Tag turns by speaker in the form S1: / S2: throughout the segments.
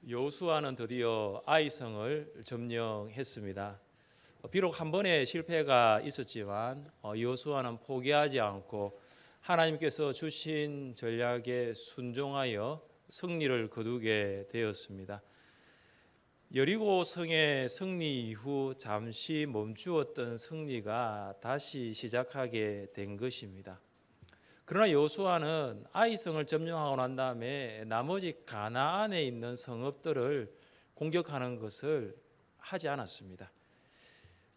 S1: 여호수아는 드디어 아이성을 점령했습니다. 비록 한 번의 실패가 있었지만 여호수아는 포기하지 않고 하나님께서 주신 전략에 순종하여 승리를 거두게 되었습니다. 여리고 성의 승리 이후 잠시 멈추었던 승리가 다시 시작하게 된 것입니다. 그러나 여호수아는 아이성을 점령하고 난 다음에 나머지 가나안에 있는 성읍들을 공격하는 것을 하지 않았습니다.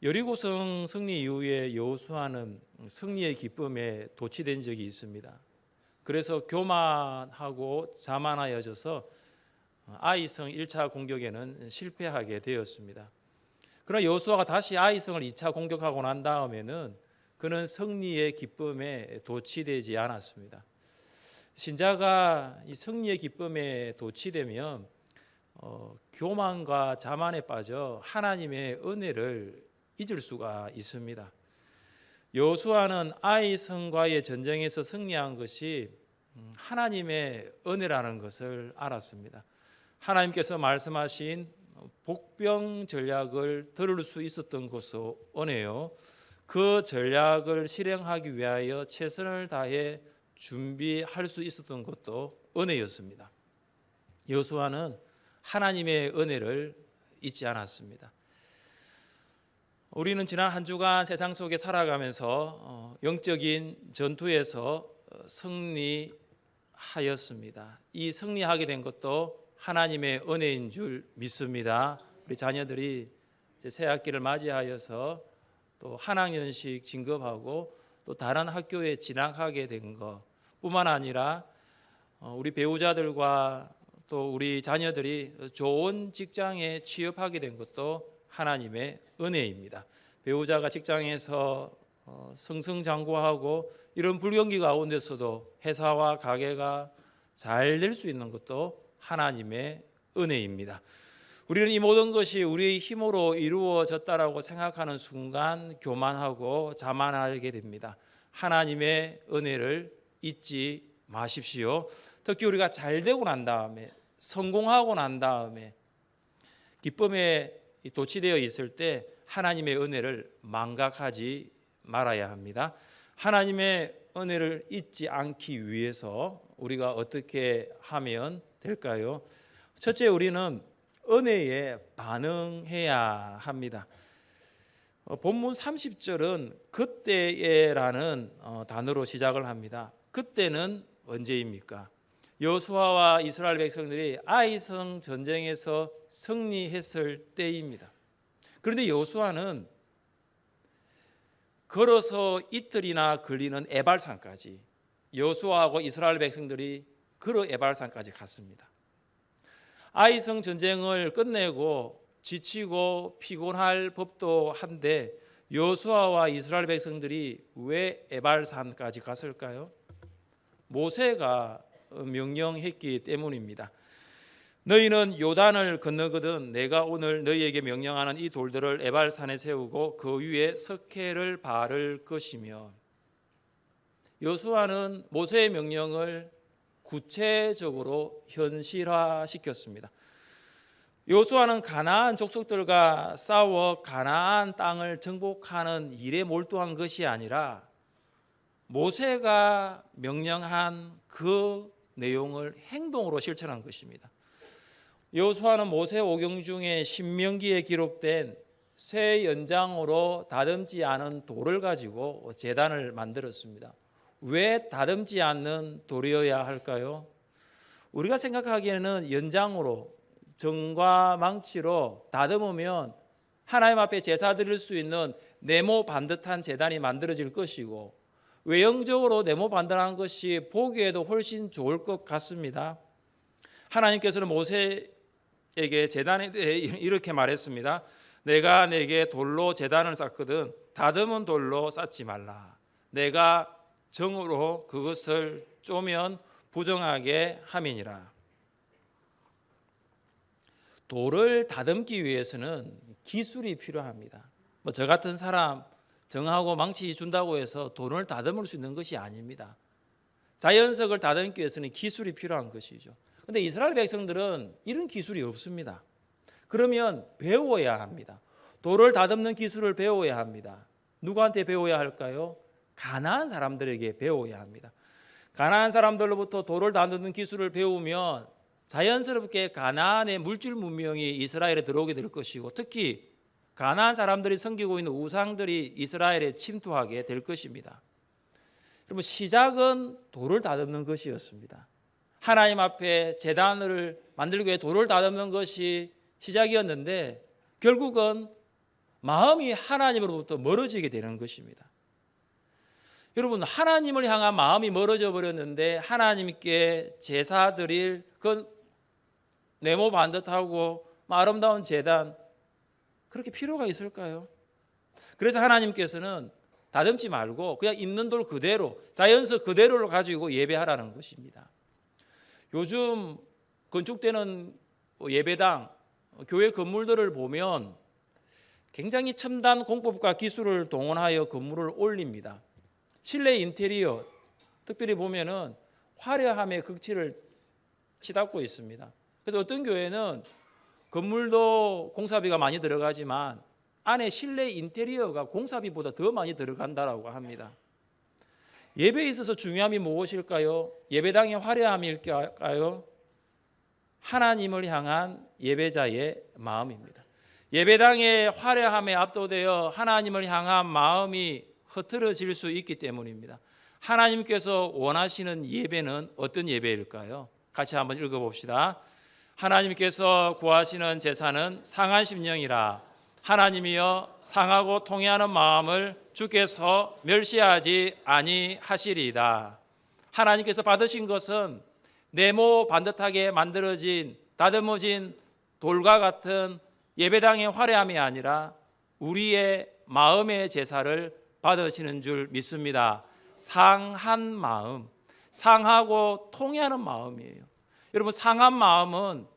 S1: 여리고성 승리 이후에 여호수아는 승리의 기쁨에 도취된 적이 있습니다. 그래서 교만하고 자만하여져서 아이성 1차 공격에는 실패하게 되었습니다. 그러나 여호수아가 다시 아이성을 2차 공격하고 난 다음에는 그는 승리의 기쁨에 도취되지 않았습니다. 신자가 이 승리의 기쁨에 도취되면 교만과 자만에 빠져 하나님의 은혜를 잊을 수가 있습니다. 여호수아는 아이성과의 전쟁에서 승리한 것이 하나님의 은혜라는 것을 알았습니다. 하나님께서 말씀하신 복병 전략을 들을 수 있었던 것도 은혜요, 그 전략을 실행하기 위하여 최선을 다해 준비할 수 있었던 것도 은혜였습니다. 여호수아는 하나님의 은혜를 잊지 않았습니다. 우리는 지난 한 주간 세상 속에 살아가면서 영적인 전투에서 승리하였습니다. 이 승리하게 된 것도 하나님의 은혜인 줄 믿습니다. 우리 자녀들이 이제 새 학기를 맞이하여서 또 한 학년씩 진급하고 또 다른 학교에 진학하게 된 것뿐만 아니라 우리 배우자들과 또 우리 자녀들이 좋은 직장에 취업하게 된 것도 하나님의 은혜입니다. 배우자가 직장에서 승승장구하고 이런 불경기 가운데서도 회사와 가게가 잘 될 수 있는 것도 하나님의 은혜입니다. 우리는 이 모든 것이 우리의 힘으로 이루어졌다라고 생각하는 순간 교만하고 자만하게 됩니다. 하나님의 은혜를 잊지 마십시오. 특히 우리가 잘 되고 난 다음에, 성공하고 난 다음에 기쁨에 도취되어 있을 때 하나님의 은혜를 망각하지 말아야 합니다. 하나님의 은혜를 잊지 않기 위해서 우리가 어떻게 하면 될까요? 첫째, 우리는 은혜에 반응해야 합니다. 본문 30절은 그때에라는 단어로 시작을 합니다. 그때는 언제입니까? 여호수아와 이스라엘 백성들이 아이성 전쟁에서 승리했을 때입니다. 그런데 여호수아는 걸어서 이틀이나 걸리는 에발산까지, 여호수아하고 이스라엘 백성들이 걸어 에발산까지 갔습니다. 아이성 전쟁을 끝내고 지치고 피곤할 법도 한데 여호수아와 이스라엘 백성들이 왜 에발산까지 갔을까요? 모세가 명령했기 때문입니다. 너희는 요단을 건너거든 내가 오늘 너희에게 명령하는 이 돌들을 에발산에 세우고 그 위에 석회를 바를 것이며, 여호수아는 모세의 명령을 구체적으로 현실화시켰습니다. 여호수아는 가나안 족속들과 싸워 가나안 땅을 정복하는 일에 몰두한 것이 아니라 모세가 명령한 그 내용을 행동으로 실천한 것입니다. 여호수아는 모세 오경 중에 신명기에 기록된 새 연장으로 다듬지 않은 돌을 가지고 제단을 만들었습니다. 왜 다듬지 않는 돌이어야 할까요? 우리가 생각하기에는 연장으로, 정과 망치로 다듬으면 하나님 앞에 제사 드릴 수 있는 네모 반듯한 제단이 만들어질 것이고, 외형적으로 네모 반듯한 것이 보기에도 훨씬 좋을 것 같습니다. 하나님께서는 모세에게 제단에 대해 이렇게 말했습니다. 내가 내게 돌로 제단을 쌓거든 다듬은 돌로 쌓지 말라. 내가 정으로 그것을 쪼면 부정하게 함이니라. 돌을 다듬기 위해서는 기술이 필요합니다. 저 같은 사람 정하고 망치 준다고 해서 돌을 다듬을 수 있는 것이 아닙니다. 자연석을 다듬기 위해서는 기술이 필요한 것이죠. 그런데 이스라엘 백성들은 이런 기술이 없습니다. 그러면 배워야 합니다. 돌을 다듬는 기술을 배워야 합니다. 누구한테 배워야 할까요? 가나안 사람들에게 배워야 합니다. 가나안 사람들로부터 돌을 다듬는 기술을 배우면 자연스럽게 가나안의 물질 문명이 이스라엘에 들어오게 될 것이고, 특히 가나안 사람들이 섬기고 있는 우상들이 이스라엘에 침투하게 될 것입니다. 그러면 시작은 돌을 다듬는 것이었습니다. 하나님 앞에 제단을 만들기 위해 돌을 다듬는 것이 시작이었는데, 결국은 마음이 하나님으로부터 멀어지게 되는 것입니다. 여러분, 하나님을 향한 마음이 멀어져 버렸는데 하나님께 제사 드릴 그 네모 반듯하고 아름다운 제단, 그렇게 필요가 있을까요? 그래서 하나님께서는 다듬지 말고 그냥 있는 돌 그대로, 자연석 그대로를 가지고 예배하라는 것입니다. 요즘 건축되는 예배당, 교회 건물들을 보면 굉장히 첨단 공법과 기술을 동원하여 건물을 올립니다. 실내 인테리어, 특별히 보면은 화려함의 극치를 치닫고 있습니다. 그래서 어떤 교회는 건물도 공사비가 많이 들어가지만 안에 실내 인테리어가 공사비보다 더 많이 들어간다라고 합니다. 예배에 있어서 중요함이 무엇일까요? 예배당의 화려함일까요? 하나님을 향한 예배자의 마음입니다. 예배당의 화려함에 압도되어 하나님을 향한 마음이 흐트러질 수 있기 때문입니다. 하나님께서 원하시는 예배는 어떤 예배일까요? 같이 한번 읽어봅시다. 하나님께서 구하시는 제사는 상한 심령이라. 하나님이여, 상하고 통회하는 마음을 주께서 멸시하지 아니하시리이다. 하나님께서 받으신 것은 네모 반듯하게 만들어진 다듬어진 돌과 같은 예배당의 화려함이 아니라 우리의 마음의 제사를 받으시는 줄 믿습니다. 상한 마음, 상하고 통회하는 마음이에요. 여러분, 상한 마음은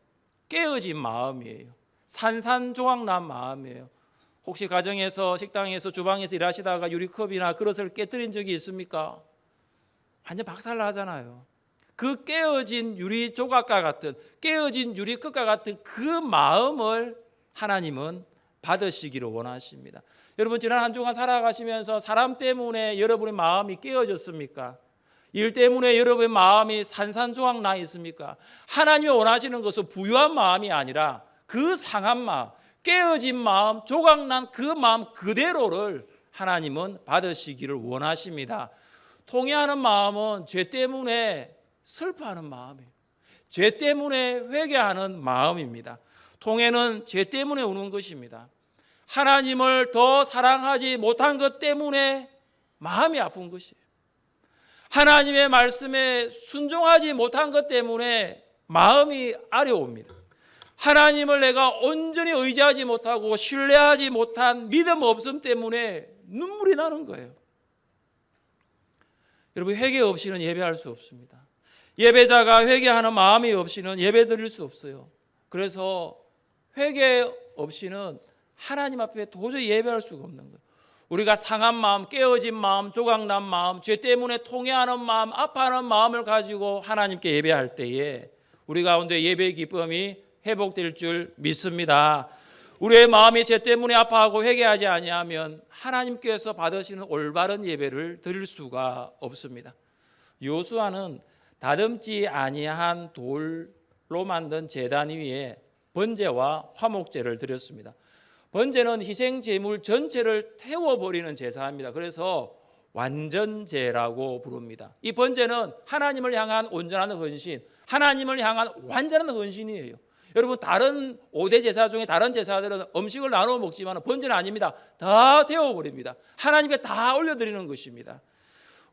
S1: 깨어진 마음이에요. 산산조각난 마음이에요. 혹시 가정에서, 식당에서, 주방에서 일하시다가 유리컵이나 그릇을 깨뜨린 적이 있습니까? 완전 박살나잖아요. 그 깨어진 유리 조각과 같은, 깨어진 유리컵과 같은 그 마음을 하나님은 받으시기를 원하십니다. 여러분, 지난 한 주간 살아가시면서 사람 때문에 여러분의 마음이 깨어졌습니까? 일 때문에 여러분의 마음이 산산조각 나 있습니까? 하나님이 원하시는 것은 부유한 마음이 아니라 그 상한 마음, 깨어진 마음, 조각난 그 마음 그대로를 하나님은 받으시기를 원하십니다. 통회하는 마음은 죄 때문에 슬퍼하는 마음이에요. 죄 때문에 회개하는 마음입니다. 통회는 죄 때문에 우는 것입니다. 하나님을 더 사랑하지 못한 것 때문에 마음이 아픈 것이에요. 하나님의 말씀에 순종하지 못한 것 때문에 마음이 아려옵니다. 하나님을 내가 온전히 의지하지 못하고 신뢰하지 못한 믿음 없음 때문에 눈물이 나는 거예요. 여러분, 회개 없이는 예배할 수 없습니다. 예배자가 회개하는 마음이 없이는 예배 드릴 수 없어요. 그래서 회개 없이는 하나님 앞에 도저히 예배할 수가 없는 거예요. 우리가 상한 마음, 깨어진 마음, 조각난 마음, 죄 때문에 통회하는 마음, 아파하는 마음을 가지고 하나님께 예배할 때에 우리 가운데 예배의 기쁨이 회복될 줄 믿습니다. 우리의 마음이 죄 때문에 아파하고 회개하지 아니하면 하나님께서 받으시는 올바른 예배를 드릴 수가 없습니다. 여호수아는 다듬지 아니한 돌로 만든 제단 위에 번제와 화목제를 드렸습니다. 번제는 희생 제물 전체를 태워버리는 제사입니다. 그래서 완전제라고 부릅니다. 이 번제는 하나님을 향한 온전한 헌신, 하나님을 향한 완전한 헌신이에요. 여러분, 다른 5대 제사 중에 다른 제사들은 음식을 나누어 먹지만 번제는 아닙니다. 다 태워버립니다. 하나님께 다 올려드리는 것입니다.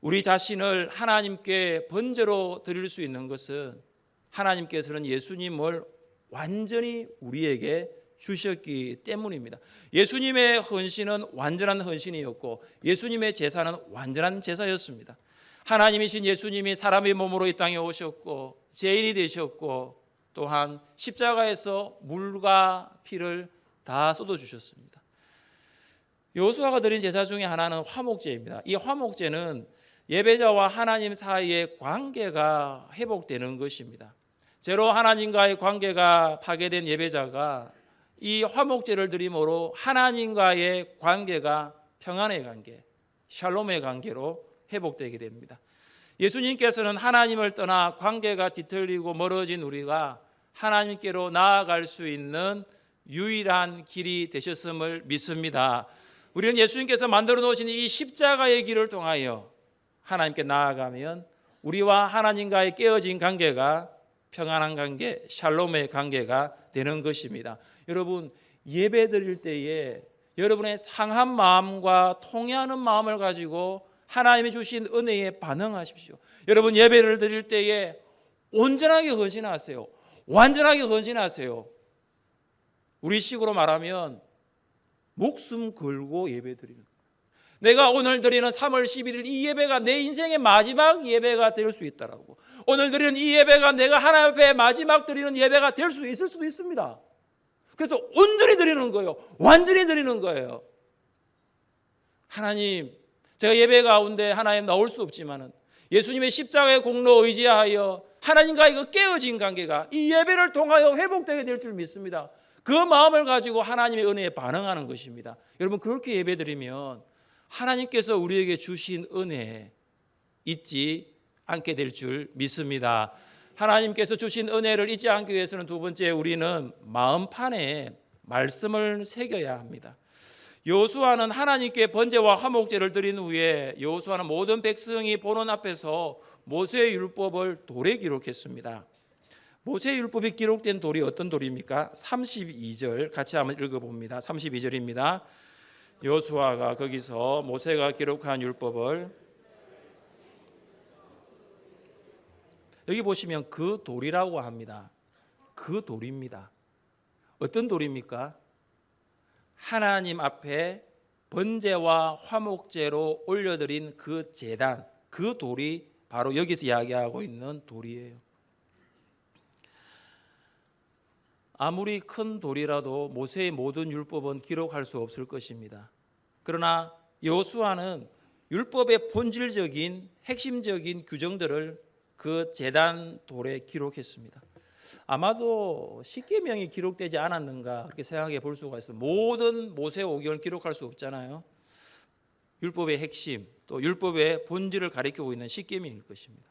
S1: 우리 자신을 하나님께 번제로 드릴 수 있는 것은 하나님께서는 예수님을 완전히 우리에게 주셨기 때문입니다. 예수님의 헌신은 완전한 헌신이었고 예수님의 제사는 완전한 제사였습니다. 하나님이신 예수님이 사람의 몸으로 이 땅에 오셨고 죄인이 되셨고 또한 십자가에서 물과 피를 다 쏟아주셨습니다. 여호수아가 드린 제사 중에 하나는 화목제입니다. 이 화목제는 예배자와 하나님 사이의 관계가 회복되는 것입니다. 죄로 하나님과의 관계가 파괴된 예배자가 이 화목제를 드림으로 하나님과의 관계가 평안의 관계, 샬롬의 관계로 회복되게 됩니다. 예수님께서는 하나님을 떠나 관계가 뒤틀리고 멀어진 우리가 하나님께로 나아갈 수 있는 유일한 길이 되셨음을 믿습니다. 우리는 예수님께서 만들어 놓으신 이 십자가의 길을 통하여 하나님께 나아가면 우리와 하나님과의 깨어진 관계가 평안한 관계, 샬롬의 관계가 되는 것입니다. 여러분, 예배 드릴 때에 여러분의 상한 마음과 통회하는 마음을 가지고 하나님이 주신 은혜에 반응하십시오. 여러분, 예배를 드릴 때에 온전하게 헌신하세요. 완전하게 헌신하세요. 우리식으로 말하면 목숨 걸고 예배 드리는 거예요. 내가 오늘 드리는 3월 11일 이 예배가 내 인생의 마지막 예배가 될 수 있다라고. 오늘 드리는 이 예배가 내가 하나님 앞에 마지막 드리는 예배가 될 수 있을 수도 있습니다. 그래서 온전히 드리는 거예요. 완전히 드리는 거예요. 하나님, 제가 예배 가운데 하나님 나올 수 없지만은 예수님의 십자가의 공로 의지하여 하나님과 이거 깨어진 관계가 이 예배를 통하여 회복되게 될 줄 믿습니다. 그 마음을 가지고 하나님의 은혜에 반응하는 것입니다. 여러분, 그렇게 예배드리면 하나님께서 우리에게 주신 은혜 잊지 않게 될 줄 믿습니다. 하나님께서 주신 은혜를 잊지 않기 위해서는 두 번째, 우리는 마음판에 말씀을 새겨야 합니다. 여호수아는 하나님께 번제와 화목제를 드린 후에 여호수아는 모든 백성이 보는 앞에서 모세의 율법을 돌에 기록했습니다. 모세의 율법이 기록된 돌이 어떤 돌입니까? 32절 같이 한번 읽어봅니다. 32절입니다. 여호수아가 거기서 모세가 기록한 율법을, 여기 보시면 그 돌이라고 합니다. 그 돌입니다. 어떤 돌입니까? 하나님 앞에 번제와 화목제로 올려드린 그 제단, 그 돌이 바로 여기서 이야기하고 있는 돌이에요. 아무리 큰 돌이라도 모세의 모든 율법은 기록할 수 없을 것입니다. 그러나 여호수아는 율법의 본질적인 핵심적인 규정들을 그 제단 돌에 기록했습니다. 아마도 십계명이 기록되지 않았는가 그렇게 생각해 볼 수가 있어요. 모든 모세 오경을 기록할 수 없잖아요. 율법의 핵심, 또 율법의 본질을 가리키고 있는 십계명일 것입니다.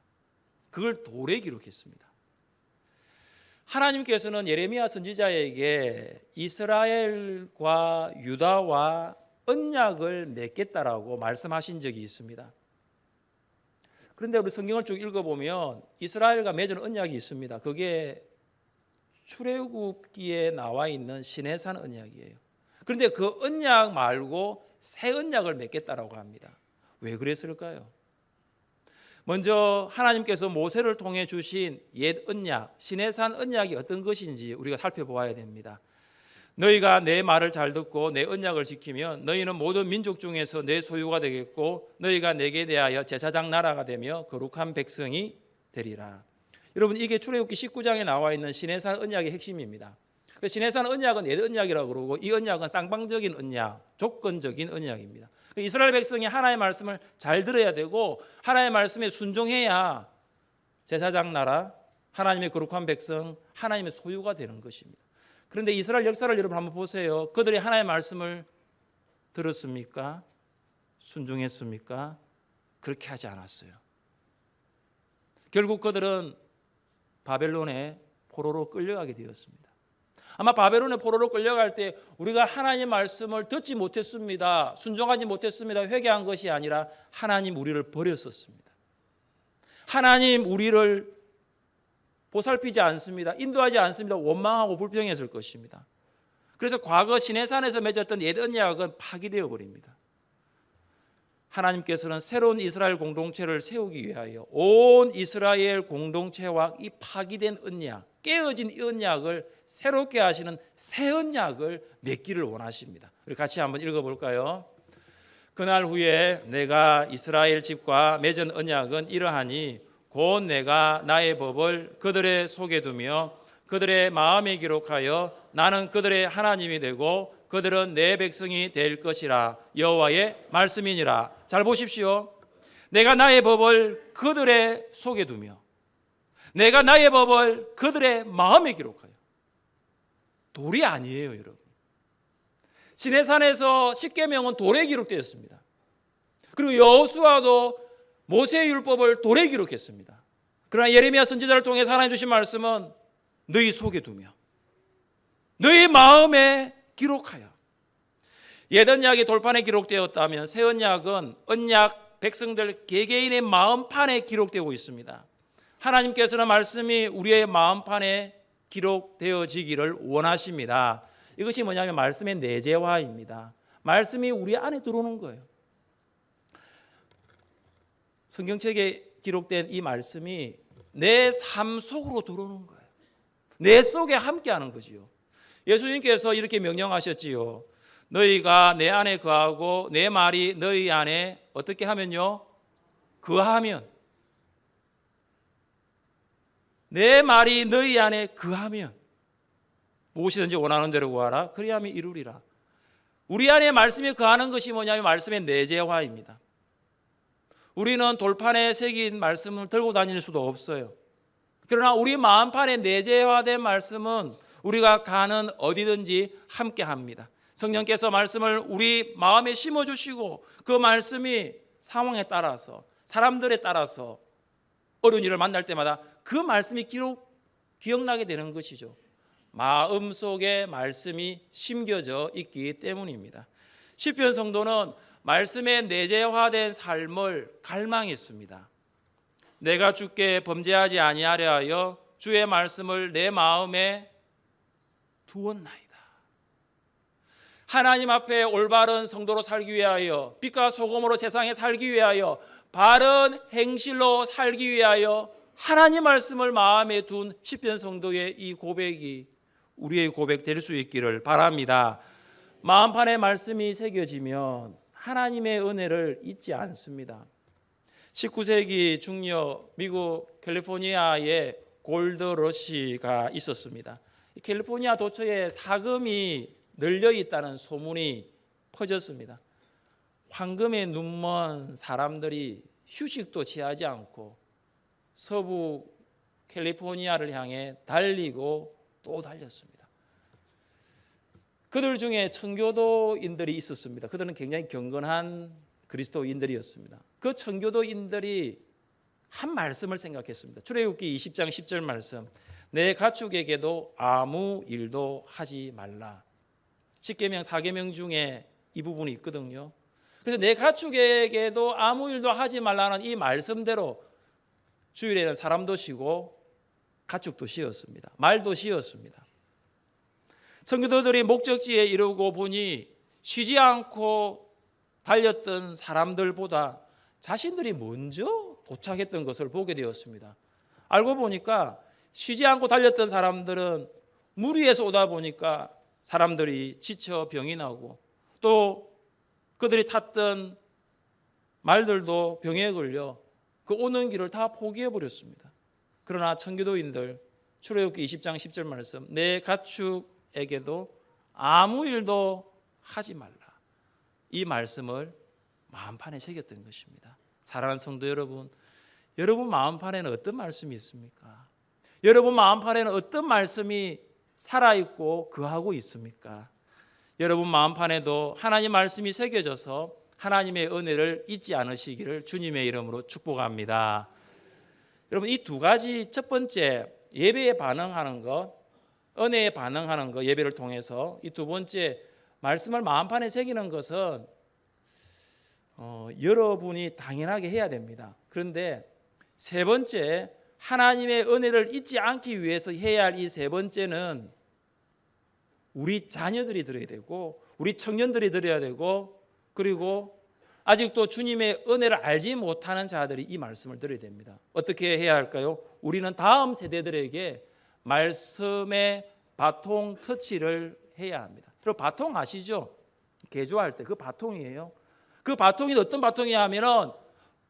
S1: 그걸 돌에 기록했습니다. 하나님께서는 예레미야 선지자에게 이스라엘과 유다와 언약을 맺겠다라고 말씀하신 적이 있습니다. 그런데 우리 성경을 쭉 읽어보면 이스라엘과 맺은 언약이 있습니다. 그게 출애굽기에 나와 있는 시내산 언약이에요. 그런데 그 언약 말고 새 언약을 맺겠다라고 합니다. 왜 그랬을까요? 먼저 하나님께서 모세를 통해 주신 옛 언약, 시내산 언약이 어떤 것인지 우리가 살펴보아야 됩니다. 너희가 내 말을 잘 듣고 내 언약을 지키면 너희는 모든 민족 중에서 내 소유가 되겠고 너희가 내게 대하여 제사장 나라가 되며 거룩한 백성이 되리라. 여러분, 이게 출애굽기 19장에 나와 있는 시내산 언약의 핵심입니다. 시내산 언약은 옛 언약이라고 그러고 이 언약은 쌍방적인 언약, 조건적인 언약입니다. 이스라엘 백성이 하나님의 말씀을 잘 들어야 되고 하나님의 말씀에 순종해야 제사장 나라, 하나님의 거룩한 백성, 하나님의 소유가 되는 것입니다. 그런데 이스라엘 역사를 여러분 한번 보세요. 그들이 하나님의 말씀을 들었습니까? 순종했습니까? 그렇게 하지 않았어요. 결국 그들은 바벨론의 포로로 끌려가게 되었습니다. 아마 바벨론의 포로로 끌려갈 때 우리가 하나님의 말씀을 듣지 못했습니다, 순종하지 못했습니다, 회개한 것이 아니라 하나님 우리를 버렸었습니다. 하나님 우리를 보살피지 않습니다, 인도하지 않습니다, 원망하고 불평했을 것입니다. 그래서 과거 시내산에서 맺었던 옛 언약은 파기되어 버립니다. 하나님께서는 새로운 이스라엘 공동체를 세우기 위하여 온 이스라엘 공동체와 이 파기된 언약, 깨어진 이 언약을 새롭게 하시는 새 언약을 맺기를 원하십니다. 우리 같이 한번 읽어볼까요? 그날 후에 내가 이스라엘 집과 맺은 언약은 이러하니 곧 내가 나의 법을 그들의 속에 두며 그들의 마음에 기록하여 나는 그들의 하나님이 되고 그들은 내 백성이 될 것이라. 여호와의 말씀이니라. 잘 보십시오. 내가 나의 법을 그들의 속에 두며 내가 나의 법을 그들의 마음에 기록하여. 돌이 아니에요, 여러분. 시내산에서 십계명은 돌에 기록되었습니다. 그리고 여호수아도 모세의 율법을 돌에 기록했습니다. 그러나 예레미야 선지자를 통해서 하나님 주신 말씀은 너희 속에 두며 너희 마음에 기록하여. 옛 언약이 돌판에 기록되었다면 새 언약은 언약 백성들 개개인의 마음판에 기록되고 있습니다. 하나님께서는 말씀이 우리의 마음판에 기록되어지기를 원하십니다. 이것이 뭐냐면 말씀의 내재화입니다. 말씀이 우리 안에 들어오는 거예요. 성경책에 기록된 이 말씀이 내 삶 속으로 들어오는 거예요. 내 속에 함께하는 거지요. 예수님께서 이렇게 명령하셨지요. 너희가 내 안에 거하고 내 말이 너희 안에 어떻게 하면요? 거하면. 내 말이 너희 안에 거하면 무엇이든지 원하는 대로 구하라. 그리하면 이루리라. 우리 안에 말씀이 거하는 것이 뭐냐면 말씀의 내재화입니다. 우리는 돌판에 새긴 말씀을 들고 다닐 수도 없어요. 그러나 우리 마음판에 내재화된 말씀은 우리가 가는 어디든지 함께합니다. 성령께서 말씀을 우리 마음에 심어주시고 그 말씀이 상황에 따라서 사람들에 따라서 어려운 일을 만날 때마다 그 말씀이 기억나게 되는 것이죠. 마음속에 말씀이 심겨져 있기 때문입니다. 시편 성도는 말씀에 내재화된 삶을 갈망했습니다. 내가 주께 범죄하지 아니하려 하여 주의 말씀을 내 마음에 두었나이다. 하나님 앞에 올바른 성도로 살기 위하여 빛과 소금으로 세상에 살기 위하여 바른 행실로 살기 위하여 하나님 말씀을 마음에 둔 시편 성도의 이 고백이 우리의 고백 될 수 있기를 바랍니다. 마음판에 말씀이 새겨지면 하나님의 은혜를 잊지 않습니다. 19세기 중여 미국 캘리포니아에 골드러시가 있었습니다. 캘리포니아 도처에 사금이 널려 있다는 소문이 퍼졌습니다. 황금에 눈먼 사람들이 휴식도 취하지 않고 서부 캘리포니아를 향해 달리고 또 달렸습니다. 그들 중에 청교도인들이 있었습니다. 그들은 굉장히 경건한 그리스도인들이었습니다. 그 청교도인들이 한 말씀을 생각했습니다. 출애굽기 20장 10절 말씀. 내 가축에게도 아무 일도 하지 말라. 십계명 4계명 중에 이 부분이 있거든요. 그래서 내 가축에게도 아무 일도 하지 말라는 이 말씀대로 주일에는 사람도 쉬고 가축도 쉬었습니다. 말도 쉬었습니다. 청교도들이 목적지에 이르고 보니 쉬지 않고 달렸던 사람들보다 자신들이 먼저 도착했던 것을 보게 되었습니다. 알고 보니까 쉬지 않고 달렸던 사람들은 물 위에서 오다 보니까 사람들이 지쳐 병이 나고 또 그들이 탔던 말들도 병에 걸려 그 오는 길을 다 포기해버렸습니다. 그러나 청교도인들 출애굽기 20장 10절 말씀 내 가축에게도 아무 일도 하지 말라. 이 말씀을 마음판에 새겼던 것입니다. 사랑하는 성도 여러분, 여러분 마음판에는 어떤 말씀이 있습니까? 여러분 마음판에는 어떤 말씀이 살아있고 거하고 있습니까? 여러분 마음판에도 하나님 말씀이 새겨져서 하나님의 은혜를 잊지 않으시기를 주님의 이름으로 축복합니다. 여러분 이 두 가지, 첫 번째 예배에 반응하는 것, 은혜에 반응하는 것, 예배를 통해서 이 두 번째 말씀을 마음판에 새기는 것은 여러분이 당연하게 해야 됩니다. 그런데 세 번째 하나님의 은혜를 잊지 않기 위해서 해야 할 이 세 번째는 우리 자녀들이 들어야 되고 우리 청년들이 들어야 되고 그리고 아직도 주님의 은혜를 알지 못하는 자들이 이 말씀을 들어야 됩니다. 어떻게 해야 할까요? 우리는 다음 세대들에게 말씀의 바통 터치를 해야 합니다. 그리고 바통 아시죠? 개조할 때 그 바통이에요. 그 바통이 어떤 바통이냐 하면은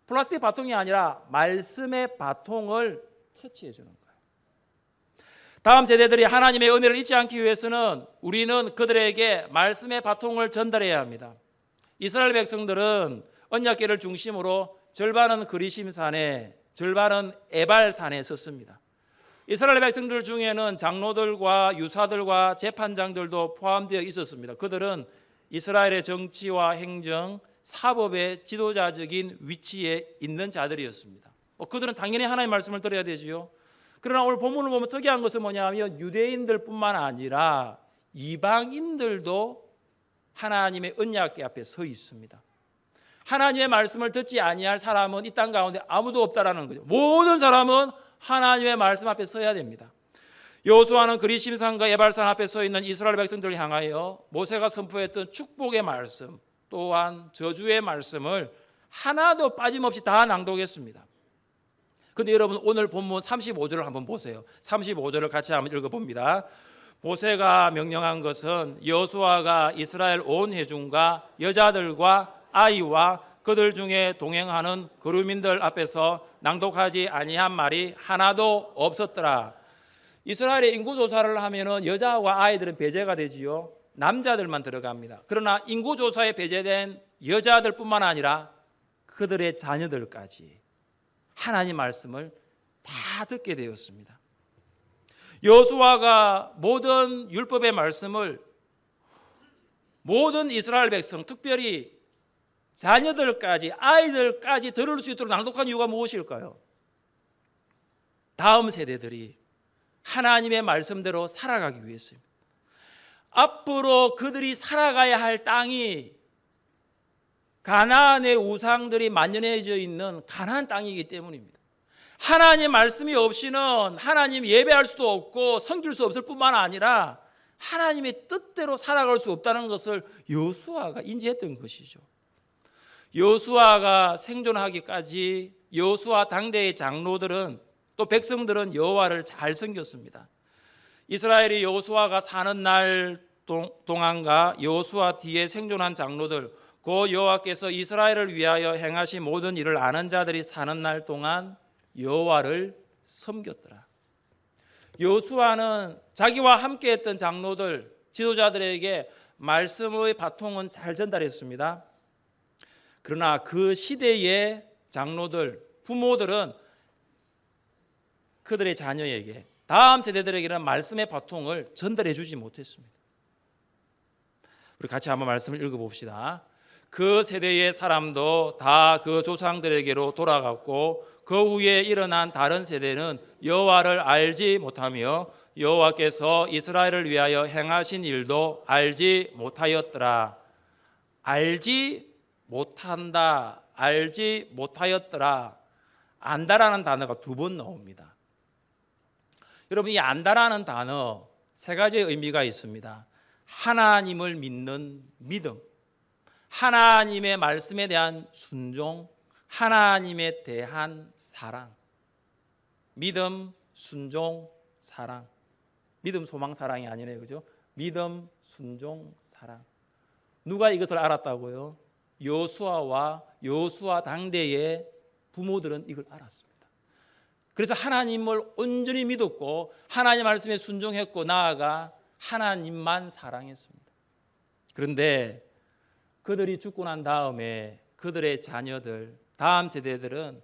S1: 플라스틱 바통이 아니라 말씀의 바통을 터치해 주는 거예요. 다음 세대들이 하나님의 은혜를 잊지 않기 위해서는 우리는 그들에게 말씀의 바통을 전달해야 합니다. 이스라엘 백성들은 언약궤를 중심으로 절반은 그리심산에 절반은 에발산에 섰습니다. 이스라엘 백성들 중에는 장로들과 유사들과 재판장들도 포함되어 있었습니다. 그들은 이스라엘의 정치와 행정, 사법의 지도자적인 위치에 있는 자들이었습니다. 그들은 당연히 하나님의 말씀을 들어야 되지요. 그러나 오늘 본문을 보면 특이한 것은 뭐냐면 유대인들뿐만 아니라 이방인들도 하나님의 언약궤 앞에 서 있습니다. 하나님의 말씀을 듣지 아니할 사람은 이 땅 가운데 아무도 없다라는 거죠. 모든 사람은 하나님의 말씀 앞에 서야 됩니다. 여호수아는 그리심산과 에발산 앞에 서 있는 이스라엘 백성들을 향하여 모세가 선포했던 축복의 말씀 또한 저주의 말씀을 하나도 빠짐없이 다 낭독했습니다. 그런데 여러분 오늘 본문 35절을 한번 보세요. 35절을 같이 한번 읽어봅니다. 모세가 명령한 것은 여호수아가 이스라엘 온 회중과 여자들과 아이와 그들 중에 동행하는 거류민들 앞에서 낭독하지 아니한 말이 하나도 없었더라. 이스라엘의 인구조사를 하면은 여자와 아이들은 배제가 되지요. 남자들만 들어갑니다. 그러나 인구조사에 배제된 여자들뿐만 아니라 그들의 자녀들까지 하나님 말씀을 다 듣게 되었습니다. 여호수아가 모든 율법의 말씀을 모든 이스라엘 백성, 특별히 자녀들까지 아이들까지 들을 수 있도록 낭독한 이유가 무엇일까요? 다음 세대들이 하나님의 말씀대로 살아가기 위해서입니다. 앞으로 그들이 살아가야 할 땅이 가나안의 우상들이 만연해져 있는 가나안 땅이기 때문입니다. 하나님 말씀이 없이는 하나님 예배할 수도 없고 섬길 수 없을 뿐만 아니라 하나님의 뜻대로 살아갈 수 없다는 것을 여호수아가 인지했던 것이죠. 여호수아가 생존하기까지 여호수아 당대의 장로들은 또 백성들은 여호와를 잘 섬겼습니다. 이스라엘이 여호수아가 사는 날 동안과 여호수아 뒤에 생존한 장로들, 그 여호와께서 이스라엘을 위하여 행하신 모든 일을 아는 자들이 사는 날 동안 여호와를 섬겼더라. 여호수아는 자기와 함께했던 장로들, 지도자들에게 말씀의 바통은 잘 전달했습니다. 그러나 그 시대의 장로들, 부모들은 그들의 자녀에게, 다음 세대들에게는 말씀의 바통을 전달해 주지 못했습니다. 우리 같이 한번 말씀을 읽어봅시다. 그 세대의 사람도 다 그 조상들에게로 돌아갔고 그 후에 일어난 다른 세대는 여호와를 알지 못하며 여호와께서 이스라엘을 위하여 행하신 일도 알지 못하였더라. 알지 못한다, 알지 못하였더라. 안다라는 단어가 2번 나옵니다. 여러분, 이 안다라는 단어 3가지의 의미가 있습니다. 하나님을 믿는 믿음, 하나님의 말씀에 대한 순종, 하나님에 대한 사랑. 믿음, 순종, 사랑. 믿음, 소망, 사랑이 아니네요, 그죠? 믿음, 순종, 사랑. 누가 이것을 알았다고요? 여호수아와 여호수아 당대의 부모들은 이걸 알았습니다. 그래서 하나님을 온전히 믿었고 하나님 말씀에 순종했고 나아가 하나님만 사랑했습니다. 그런데 그들이 죽고 난 다음에 그들의 자녀들, 다음 세대들은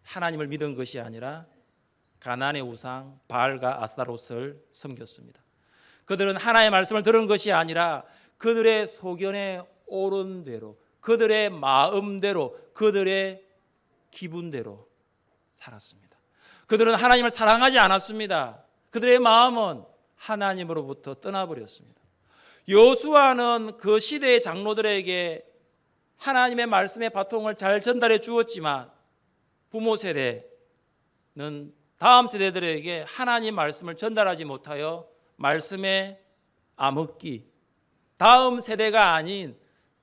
S1: 하나님을 믿은 것이 아니라 가나안의 우상 바알과 아스타롯을 섬겼습니다. 그들은 하나님의 말씀을 들은 것이 아니라 그들의 소견에 옳은 대로, 그들의 마음대로, 그들의 기분대로 살았습니다. 그들은 하나님을 사랑하지 않았습니다. 그들의 마음은 하나님으로부터 떠나버렸습니다. 여호수아는 그 시대의 장로들에게 하나님의 말씀의 바통을 잘 전달해 주었지만 부모 세대는 다음 세대들에게 하나님 말씀을 전달하지 못하여 말씀의 암흑기, 다음 세대가 아닌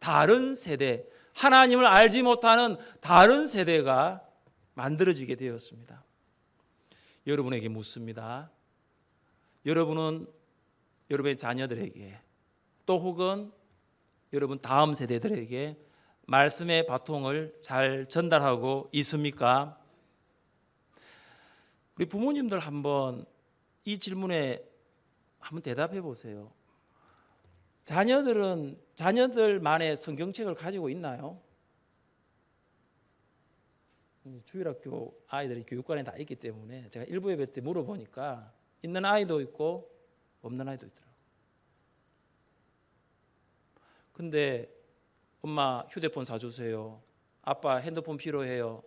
S1: 다른 세대, 하나님을 알지 못하는 다른 세대가 만들어지게 되었습니다. 여러분에게 묻습니다. 여러분은 여러분의 자녀들에게 또 혹은 여러분 다음 세대들에게 말씀의 바통을 잘 전달하고 있습니까? 우리 부모님들 한번 이 질문에 한번 대답해 보세요. 자녀들은 자녀들만의 성경책을 가지고 있나요? 주일학교 아이들이 교육관에 다 있기 때문에 제가 일부 예배 때 물어보니까 있는 아이도 있고 없는 아이도 있더라고요. 근데 엄마 휴대폰 사주세요. 아빠 핸드폰 필요해요.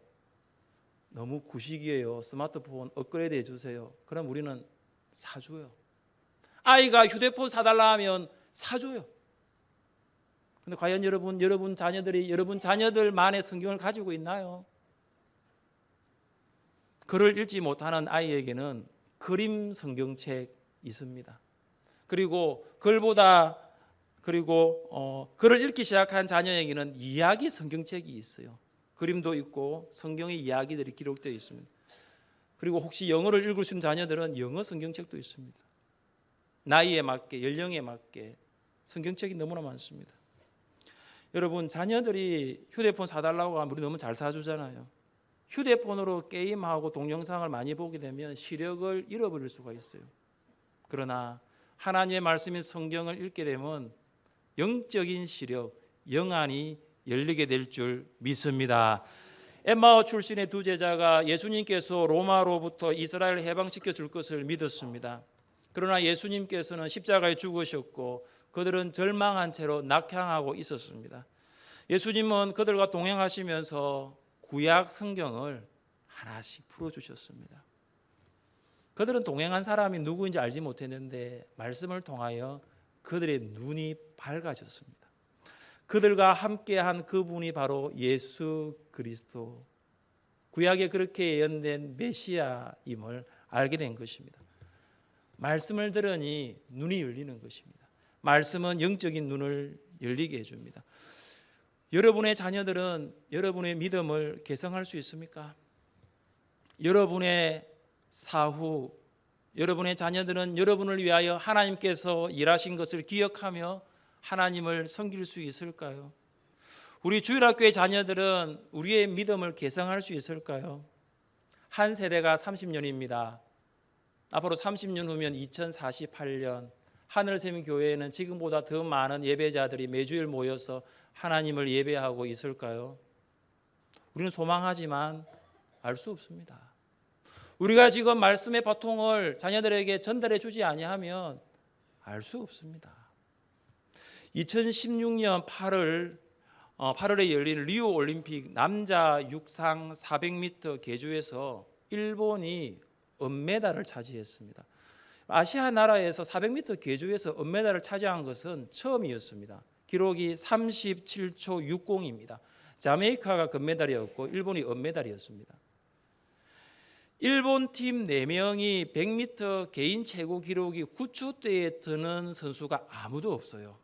S1: 너무 구식이에요. 스마트폰 업그레이드 해주세요. 그럼 우리는 사줘요. 아이가 휴대폰 사달라 하면 사줘요. 근데 과연 여러분 자녀들이 여러분 자녀들만의 성경을 가지고 있나요? 글을 읽지 못하는 아이에게는 그림 성경책 있습니다. 그리고 글을 읽기 시작한 자녀에게는 이야기 성경책이 있어요. 그림도 있고 성경의 이야기들이 기록되어 있습니다. 그리고 혹시 영어를 읽을 수 있는 자녀들은 영어 성경책도 있습니다. 나이에 맞게, 연령에 맞게 성경책이 너무나 많습니다. 여러분, 자녀들이 휴대폰 사달라고 하면 우리 너무 잘 사주잖아요. 휴대폰으로 게임하고 동영상을 많이 보게 되면 시력을 잃어버릴 수가 있어요. 그러나 하나님의 말씀인 성경을 읽게 되면 영적인 시력, 영안이 열리게 될 줄 믿습니다. 엠마오 출신의 두 제자가 예수님께서 로마로부터 이스라엘을 해방시켜 줄 것을 믿었습니다. 그러나 예수님께서는 십자가에 죽으셨고 그들은 절망한 채로 낙향하고 있었습니다. 예수님은 그들과 동행하시면서 구약 성경을 하나씩 풀어주셨습니다. 그들은 동행한 사람이 누구인지 알지 못했는데 말씀을 통하여 그들의 눈이 밝아졌습니다. 그들과 함께한 그분이 바로 예수 그리스도, 구약에 그렇게 예언된 메시아임을 알게 된 것입니다. 말씀을 들으니 눈이 열리는 것입니다. 말씀은 영적인 눈을 열리게 해줍니다. 여러분의 자녀들은 여러분의 믿음을 개성할 수 있습니까? 여러분의 사후, 여러분의 자녀들은 여러분을 위하여 하나님께서 일하신 것을 기억하며 하나님을 섬길 수 있을까요? 우리 주일학교의 자녀들은 우리의 믿음을 개성할 수 있을까요? 한 세대가 30년입니다. 앞으로 30년 후면 2048년 하늘샘 교회에는 지금보다 더 많은 예배자들이 매주일 모여서 하나님을 예배하고 있을까요? 우리는 소망하지만 알 수 없습니다. 우리가 지금 말씀의 바통을 자녀들에게 전달해 주지 아니하면 알 수 없습니다. 2016년 8월에 열린 리우 올림픽 남자 육상 400m 계주에서 일본이 은메달을 차지했습니다. 아시아 나라에서 400m 계주에서 은메달을 차지한 것은 처음이었습니다. 기록이 37초 60입니다. 자메이카가 금메달이었고 일본이 은메달이었습니다. 일본 팀 4명이 100m 개인 최고 기록이 9초대에 드는 선수가 아무도 없어요.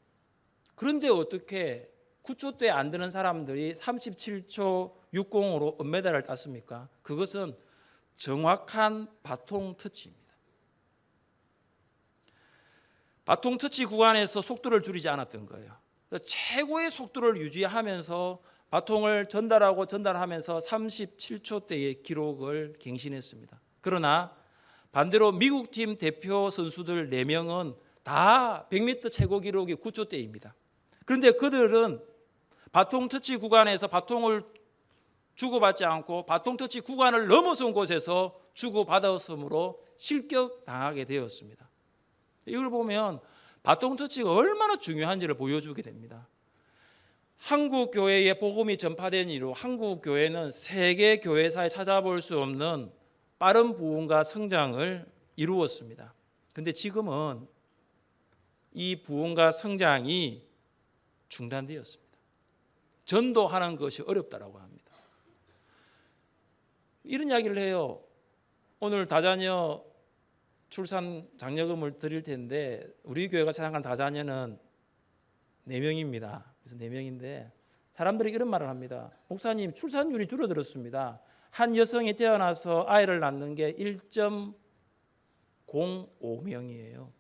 S1: 그런데 어떻게 9초대에 안 드는 사람들이 37초 60으로 은메달을 땄습니까? 그것은 정확한 바통 터치입니다. 바통 터치 구간에서 속도를 줄이지 않았던 거예요. 최고의 속도를 유지하면서 바통을 전달하면서 37초대의 기록을 갱신했습니다. 그러나 반대로 미국팀 대표 선수들 4명은 다 100m 최고 기록이 9초대입니다. 그런데 그들은 바통 터치 구간에서 바통을 주고받지 않고 바통 터치 구간을 넘어선 곳에서 주고받았으므로 실격당하게 되었습니다. 이걸 보면 바통 터치가 얼마나 중요한지를 보여주게 됩니다. 한국 교회의 복음이 전파된 이후 한국 교회는 세계 교회사에 찾아볼 수 없는 빠른 부흥과 성장을 이루었습니다. 그런데 지금은 이 부흥과 성장이 중단되었습니다. 전도하는 것이 어렵다라고 합니다. 이런 이야기를 해요. 오늘 다자녀 출산 장려금을 드릴 텐데 우리 교회가 생각한 다자녀는 4명입니다. 그래서 4명인데 사람들이 이런 말을 합니다. 목사님, 출산율이 줄어들었습니다. 한 여성이 태어나서 아이를 낳는 게 1.05명이에요.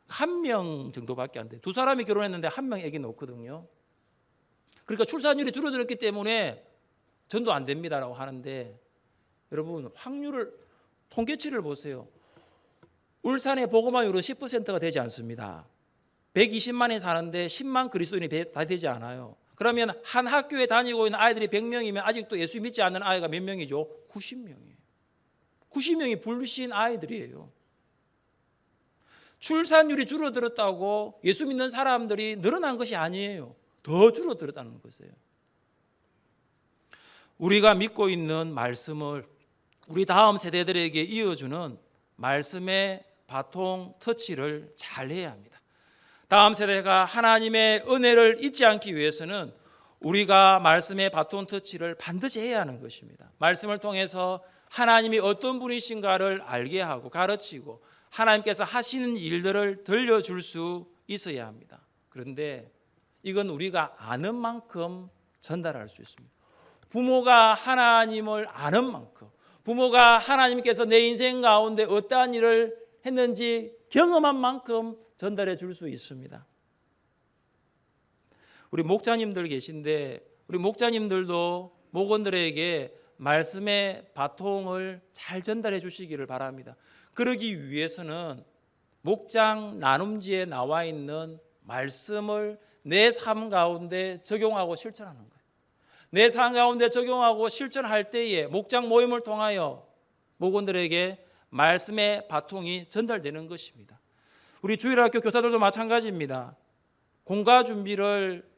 S1: 1명 정도밖에 안 돼요. 2사람이 결혼했는데 1명 애기 놓거든요. 그러니까 출산율이 줄어들었기 때문에 전도 안 됩니다라고 하는데 여러분 확률을 통계치를 보세요. 울산의 복음화율은 10%가 되지 않습니다. 120만이 사는데 10만 그리스도인이 다 되지 않아요. 그러면 한 학교에 다니고 있는 아이들이 100명이면 아직도 예수 믿지 않는 아이가 몇 명이죠? 90명이에요. 90명이 불신 아이들이에요. 출산율이 줄어들었다고 예수 믿는 사람들이 늘어난 것이 아니에요. 더 줄어들었다는 것이에요. 우리가 믿고 있는 말씀을 우리 다음 세대들에게 이어주는 말씀의 바통 터치를 잘 해야 합니다. 다음 세대가 하나님의 은혜를 잊지 않기 위해서는 우리가 말씀의 바통 터치를 반드시 해야 하는 것입니다. 말씀을 통해서 하나님이 어떤 분이신가를 알게 하고 가르치고 하나님께서 하시는 일들을 들려줄 수 있어야 합니다. 그런데 이건 우리가 아는 만큼 전달할 수 있습니다. 부모가 하나님을 아는 만큼, 부모가 하나님께서 내 인생 가운데 어떠한 일을 했는지 경험한 만큼 전달해 줄 수 있습니다. 우리 목자님들 계신데 우리 목자님들도 목원들에게 말씀의 바통을 잘 전달해 주시기를 바랍니다. 그러기 위해서는 목장 나눔지에 나와 있는 말씀을 내 삶 가운데 적용하고 실천하는 거예요. 내 삶 가운데 적용하고 실천할 때에 목장 모임을 통하여 목원들에게 말씀의 바통이 전달되는 것입니다. 우리 주일학교 교사들도 마찬가지입니다. 공과 준비를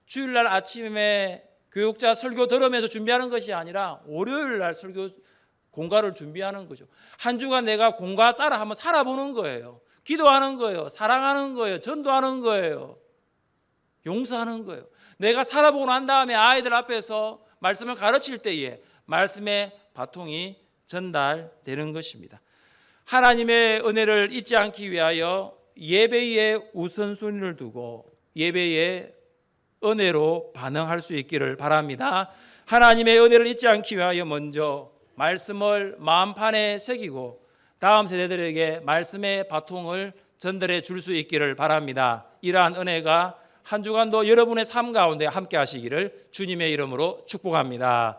S1: 주일날 아침에 교육자 설교 들으면서 준비하는 것이 아니라 월요일날 설교 공과를 준비하는 거죠. 한 주간 내가 공과 따라 한번 살아보는 거예요. 기도하는 거예요. 사랑하는 거예요. 전도하는 거예요. 용서하는 거예요. 내가 살아보고 난 다음에 아이들 앞에서 말씀을 가르칠 때에 말씀의 바통이 전달되는 것입니다. 하나님의 은혜를 잊지 않기 위하여 예배에 우선순위를 두고 예배의 은혜로 반응할 수 있기를 바랍니다. 하나님의 은혜를 잊지 않기 위하여 먼저 말씀을 마음판에 새기고 다음 세대들에게 말씀의 바통을 전달해 줄 수 있기를 바랍니다. 이러한 은혜가 한 주간도 여러분의 삶 가운데 함께 하시기를 주님의 이름으로 축복합니다.